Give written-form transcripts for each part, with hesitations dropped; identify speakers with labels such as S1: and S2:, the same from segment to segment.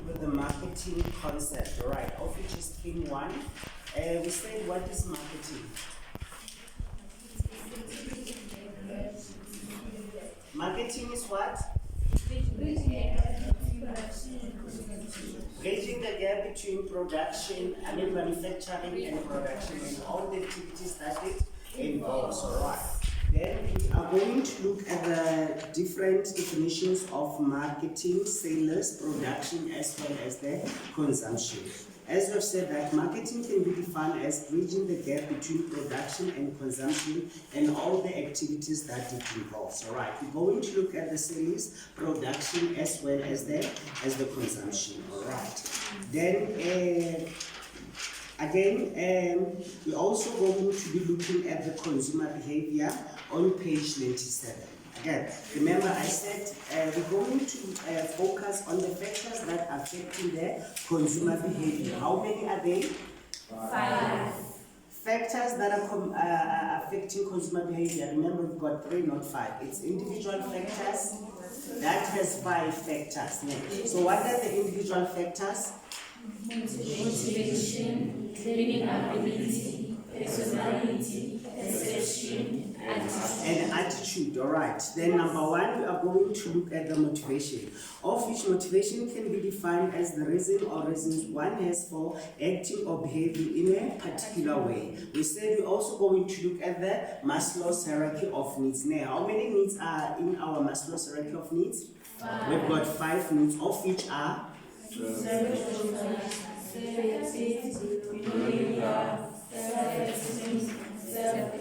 S1: with the marketing concept, right? Of which is theme 1. We said, what is marketing? Marketing is what? Bridging the gap between manufacturing and production and all the activities that it involves, alright? Then we are going to look at the different definitions of marketing, sales, production, as well as the consumption. As we've said, that marketing can be defined as bridging the gap between production and consumption and all the activities that it involves. All right, we're going to look at the sales, production, as well as the consumption. All right. Then we're also going to be looking at the consumer behavior on page 97. Again, remember I said we're going to focus on the factors that are affecting the consumer behavior. How many are they? 5. Factors that are affecting consumer behavior. Remember, we've got 3, not 5. It's individual factors. That has 5 factors. So what are the individual factors?
S2: Motivation, learning ability, personality, perception,
S1: and attitude. All right. Then number 1, we are going to look at the motivation, of which motivation can be defined as the reason or reasons one has for acting or behaving in a particular way. We said we're also going to look at the Maslow's hierarchy of needs. Now, how many needs are in our Maslow's hierarchy of needs?
S2: 5.
S1: We've got 5 needs, of which are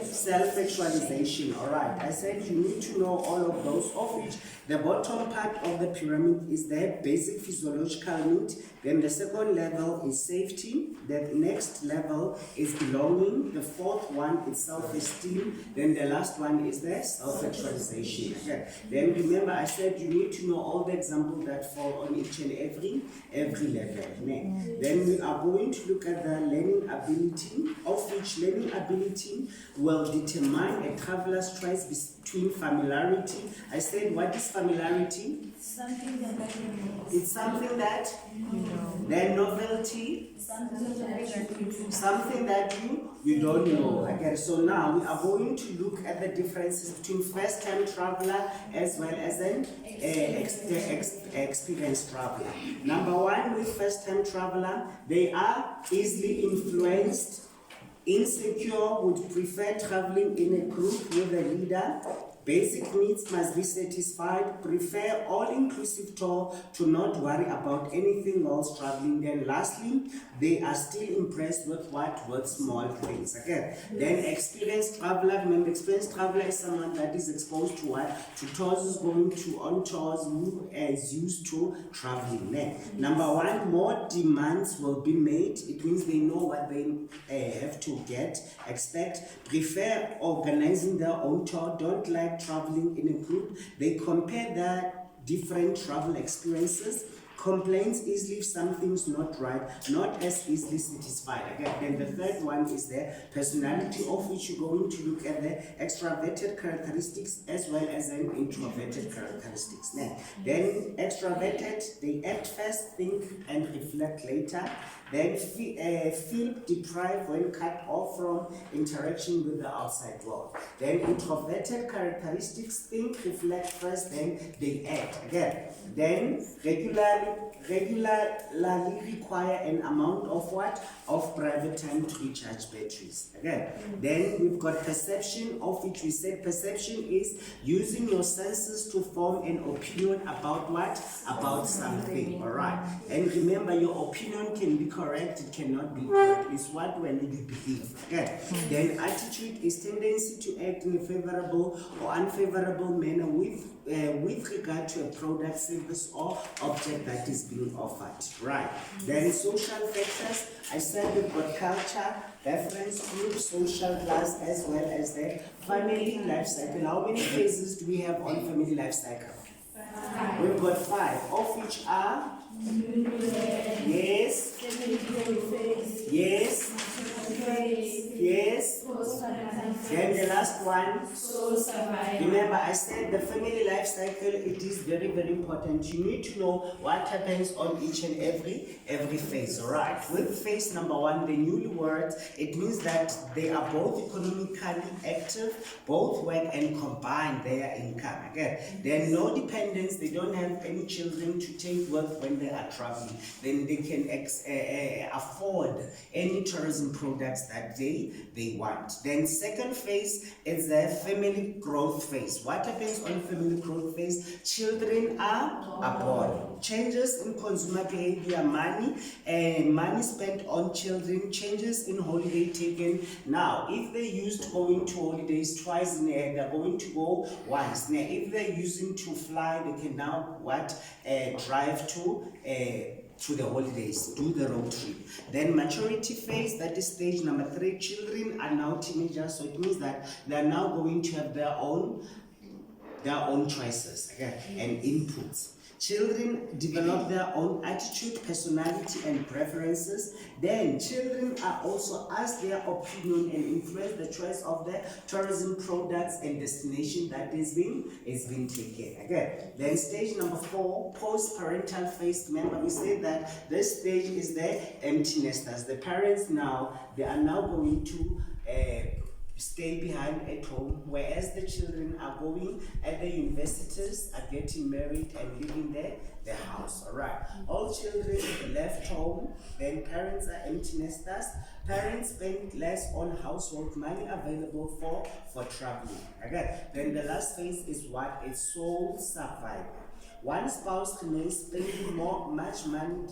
S1: self-actualization. All right, I said you need to know all of those, of which the bottom part of the pyramid is the basic physiological need. Then the second level is safety. The next level is belonging. The 4th one is self-esteem. Then the last one is the self-actualization. Okay. Then remember, I said you need to know all the examples that fall on each and every level. Then we are going to look at the learning ability, of which learning ability will determine a traveler's choice between familiarity. I said, what is familiarity?
S2: Something that I know.
S1: It's something that then novelty, something that you don't know. Okay, so now we are going to look at the differences between first-time traveler as well as an experienced traveler. Number 1, with first-time traveler, they are easily influenced, insecure, would prefer traveling in a group with a leader. Basic needs must be satisfied, prefer all-inclusive tour to not worry about anything else traveling. Then lastly, they are still impressed with what? With small things. Okay. Then experienced traveler, remember experienced traveler is someone that is exposed to what? To tours, is going to on tours, who is used to traveling. Number 1, more demands will be made. It means they know what they have to expect, prefer organizing their own tour, don't like traveling in a group. They compare their different travel experiences, complains easily if something's not right, not as easily satisfied. Again, then the 3rd one is the personality, of which you're going to look at the extroverted characteristics as well as an introverted characteristics. Then extroverted, they act first, think and reflect later. Then feel deprived when cut off from interaction with the outside world. Then introverted characteristics, think, reflect first, then they act. Again, then regularly require an amount of what? Of private time to recharge batteries. Again, then we've got perception, of which we said perception is using your senses to form an opinion about what? About something. All right. And remember, your opinion can be correct, it cannot be correct. It's what when you believe. Okay. Then attitude is tendency to act in a favorable or unfavorable manner with regard to a product, service, or object that is being offered. Right. Then social factors. I said we've got culture, reference group, social class, as well as the family life cycle. How many phases do we have on family life cycle?
S2: 5.
S1: We've got 5, of which are yes, yes, yes, Then the last one,
S2: Sole survivor.
S1: remember I said the family life cycle, it is very, very important. You need to know what happens on each and every phase, alright? With phase number one, the newlyweds, it means that they are both economically active, both work and combine their income, okay? There are no dependents, they don't have any children to take work when they are traveling. Then they can afford any tourism products that they want. Then second phase is the family growth phase. What happens on family growth phase? Children are born. Changes in consumer behavior, money spent on children, changes in holiday taken. Now, if they used going to holidays twice in a year, they're going to go once. Now, if they're using to fly, they can now drive to the holidays, do the road trip. Then maturity phase, that is stage number 3. Children are now teenagers, so it means that they are now going to have their own choices, okay, and inputs. Children develop their own attitude, personality, and preferences. Then children are also asked their opinion and influence the choice of the tourism products and destination that is being taken. Okay. Then stage number 4, post-parental phase. Remember, we said that this stage is the empty nesters. The parents now, they are now going to stay behind at home, whereas the children are going at the universities, are getting married and living their house. All right. All children left home, then parents are empty nesters. Parents spend less on household money available for traveling. Okay. Then the last phase is what? It's sole survivor. One spouse remains spending much money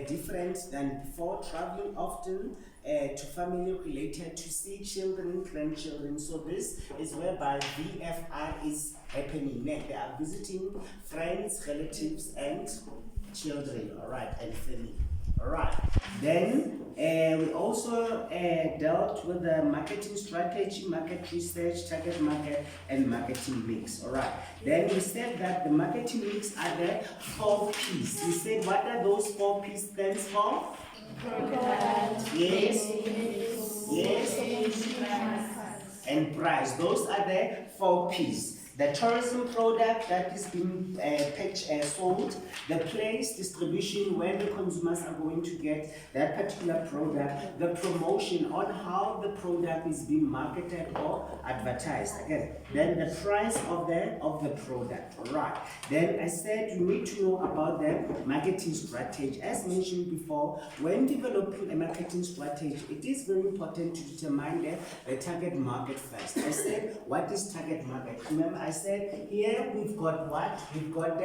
S1: different than before, traveling often to family related to see children, grandchildren. So this is whereby VFR is happening. They are visiting friends, relatives, and children, all right, and family. All right. Then we also dealt with the marketing strategy, market research, target market, and marketing mix. All right. Then we said that the marketing mix are the 4 P's. We said what are those 4 P's stands for?
S2: Product.
S1: Yes. Yes. And price. Those are the 4 P's. The tourism product that is being sold, the place, distribution, where the consumers are going to get that particular product, the promotion on how the product is being marketed or advertised. Again, then the price of the product. All right. Then I said you need to know about the marketing strategy. As mentioned before, when developing a marketing strategy, it is very important to determine the target market first. I said, what is target market? Remember, I said here we've got what? We've got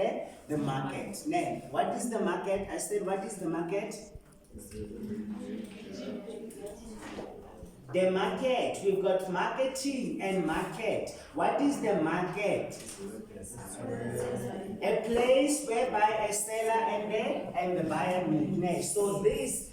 S1: the market. Now, what is the market? I said, what is the market? The market. We've got marketing and market. What is the market? A place whereby a seller and the buyer meet. So this